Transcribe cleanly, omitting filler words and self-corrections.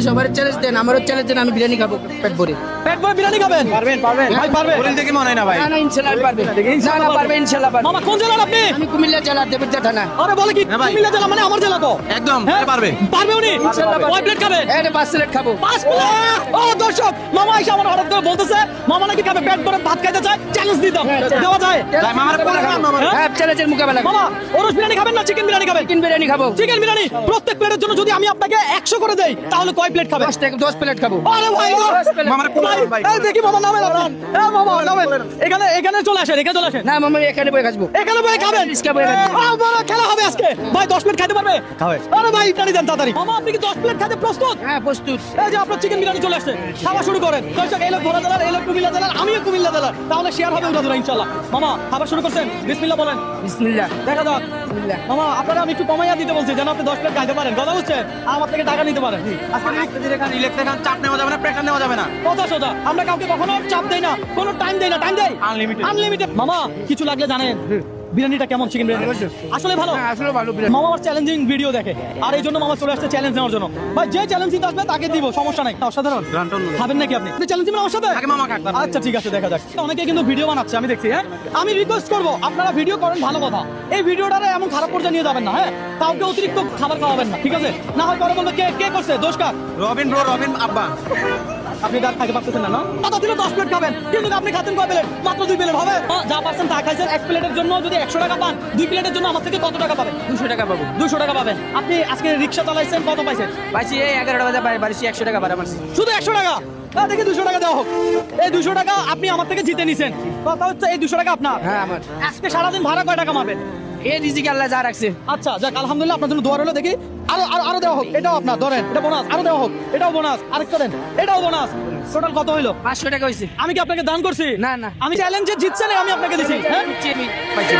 সবার চ্যালেঞ্জ দেন, আমারও চ্যালেঞ্জ দেন, আমি বিরিয়ানি খাবো পেট ভরে। পেট ভরে বিরিয়ানি খাবেন? পারবেন ভাই পারবে? বলেন দেখি মনে হয় না ভাই। না ইনশাআল্লাহ পারবে, না না পারবে ইনশাআল্লাহ পারবে। মামা কোন জেলার আপনি? আমি কুমিল্লা জেলা দেবীরচা থানা। আরে বলে কি হ্যাঁ ভাই। কুমিল্লা জেলা মানে আমার জেলা তো। একদম হ্যাঁ? পারবে। পারবে উনি? ইনশাআল্লাহ পারবে। কয় প্লেট খাবেন? এটা 5 প্লেট খাবো। 5 প্লেট। ও দর্শক, মামা এসে আমার হঠাৎ করে বলতেছে মামা নাকি খাবে, পেট ভরে ভাত খাইতে চায়, চ্যালেঞ্জ দিতাম। দেওয়া যায়? ভাই মামার কোলে খান মামার। হ্যাঁ? হ্যাঁ চ্যালেঞ্জের মোকাবেলা করবো। মামা ওরস বিরিয়ানি খাবেন না চিকেন বিরিয়ানি খাবেন? চিকেন বিরিয়ানি খাবো। চিকেন বিরিয়ানি প্রত্যেক প্লেটের জন্য যদি আমি আপনাকে 100 করে দেই তাহলে কয় প্লেট খাবেন? 10 প্লেট খাবো। আরে ভাই মামার কোলে ভাই, খান ভাই। এই দেখি মামা নামেন আপনি। হ্যাঁ মামা নামেন। এখানে চলে আসেন, এখানে চলে আসেন। না মামা এখানে বসে খাবো। এখানে বসে খাবেন? রিস্কা বসে খাবো। মামা খেলা হবে আজকে। ভাই 10 প্লেট খাইতে পারবে? খাবে। আরে ভাই ইটানি দেন তাড়াতাড়ি। মামা আপনি কি 10 প্লেট খাইতে প্রস্তুত? হ্যাঁ প্রস্তুত। এই যে আপনার চিকেন বিরিয়ানি চলে আসছে, খাওয়া শুরু করেন। দর্শক এই লোক ঘোড়া জেলার, এই লোক কুমিল্লা জেলার, আমিও কুমিল্লা জেলার, তাহলে শেয়ার হবে উড়াদুরা ইনশাআল্লাহ। মামা খাবার শুরু করছেন? বিসমিল্লাহ বলেন। বিসমিল্লাহ। দেখা যাক। বিসমিল্লাহ। মামা আপনারা আমি একটু কমাইয়া দিতে বলছি যেন আপনি 10 প্লেট খাইতে পারেন, কথা বুঝছেন? আমার থেকে টাকা নিতে পারেন। আজকে রিল্যাক্সে খান, চাপ নেওয়া যাবে না, প্রেশার নেওয়া যাবে না। কথা সোজা, আমরা কাউকে কখনো চাপ দেই না, কোনো টাইম দেই না। টাইম দেই Unlimited. আনলিমিটেড। মামা কিছু লাগলে জানেন বিরিয়ানিটা কেমন, চিকেন বিরিয়ানি আসলে ভালো। হ্যাঁ আসলে ভালো বিরিয়ানি। মামা আমার চ্যালেঞ্জিং ভিডিও দেখে, আর এই জন্য মামা চলে আসছে চ্যালেঞ্জ নেওয়ার জন্য। ভাই যে চ্যালেঞ্জ দিতে আসবে তাকে দিব, সমস্যা নাই। অসাধারণ। খাবেন নাকি আপনি? আপনি চ্যালেঞ্জ দিবেন আমার সাথে? আগে মামা খাক। আচ্ছা ঠিক আছে, দেখা যাক। অনেকে কিন্তু ভিডিও বানাচ্ছে আমি দেখছি। হ্যাঁ আমি রিকোয়েস্ট করবো আপনারা ভিডিও করেন ভালো কথা, এই ভিডিওটারে এমন খারাপ পর্যায়ে নিয়ে যাবেন না। হ্যাঁ কাউকে অতিরিক্ত খাবার খাওয়াবেন না, ঠিক আছে? না হয় পরে বলবে কে কে করছে, দোষ কার? রবিন ব্রো, রবিন আব্বা। আপনি ডাক খাইতে পারতেছেন না, না? কত দিলে 10 প্লেট খাবেন, কিন্তু আপনি খাচ্ছেন কয় প্লেট? মাত্র 2 প্লেট হবে। যা পারছেন তা খাইছেন। 1 প্লেটের জন্য যদি 100 টাকা পান, 2 প্লেটের জন্য আমার থেকে কত টাকা পাবেন? 200 টাকা পাবো। 200 টাকা পাবেন। আপনি আজকে রিকশা চালাইছেন, কত পাইছেন? পাইছি এই 11টা বাজে বাড়িছি 100 টাকা ভাড়া মারছি। শুধু 100 টাকা। দেখি 200 টাকা দেওয়া হোক। এই 200 টাকা আপনি আমার থেকে জিতে নিছেন। কথা হচ্ছে এই 200 টাকা আপনার। হ্যাঁ আমার। আজকে সারাদিন ভাড়া কয় টাকা মারবেন? এই রিজিক আল্লাহ যা রাখছে। আচ্ছা যাক আলহামদুলিল্লাহ, আপনার জন্য দোয়া রইলো। দেখি আরো আরো আরো দেওয়া হোক। এটাও আপনার, ধরেন এটা বোনাস। আরো দেওয়া হোক, এটাও বোনাস। আরেকটা দেন, এটাও বোনাস। টোটাল কত হইলো? 500 টাকা হইছে। আমি কি আপনাকে দান করছি? না, না। আমি চ্যালেঞ্জে জিতছেন, আমি আপনাকে দিছি। হ্যাঁ আমি পাইছি।